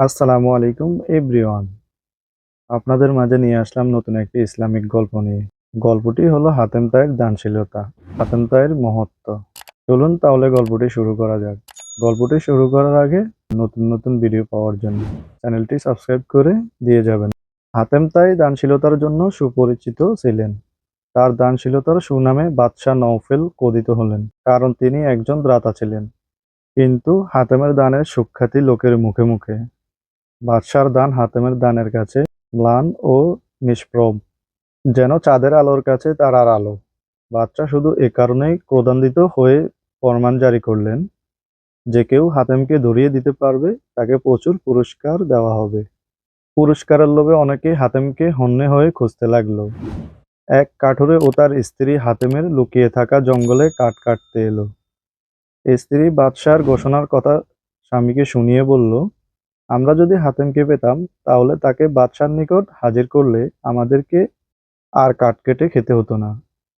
আসসালামু আলাইকুম এভরিওয়ান। আপনাদের মাঝে নিয়ে আসলাম নতুন একটি ইসলামিক গল্প নিয়ে। গল্পটি হলো হাতেম তাইর দানশীলতা, হাতেম তাইর মহত্ব। চলুন তাহলে গল্পটি শুরু করা যাক। গল্পটি শুরু করার আগে নতুন নতুন ভিডিও পাওয়ার জন্য চ্যানেলটি সাবস্ক্রাইব করে দিয়ে যাবেন। হাতেম তাই দানশীলতার জন্য সুপরিচিত ছিলেন। তার দানশীলতার সুনামে বাদশাহ নওফেল ক্রোধিত হলেন, কারণ তিনি একজন দাতা ছিলেন। কিন্তু হাতেমের দানের সুখ্যাতি লোকের মুখে মুখে। বাদশার দান হাতেমের দানের কাছে ম্লান ও নিষ্প্রভ, যেন চাঁদের আলোর কাছে তারার আলো। বাদশা শুধু এ কারণেই ক্রোধান্বিত হয়ে ফরমান জারি করলেন যে কেউ হাতেমকে ধরিয়ে দিতে পারবে তাকে প্রচুর পুরস্কার দেওয়া হবে। পুরস্কারের লোভে অনেকেই হাতেমকে হন্যে হয়ে খুঁজতে লাগলো। এক কাঠুরে ও তার স্ত্রী হাতেমের লুকিয়ে থাকা জঙ্গলে কাঠ কাটতে এলো। স্ত্রী বাদশার ঘোষণার কথা স্বামীকে শুনিয়ে বলল, আমরা যদি হাতেমকে পেতাম তাহলে তাকে বাদশার নিকট হাজির করলে আমাদেরকে আর কাঠ কেটে খেতে হতো না।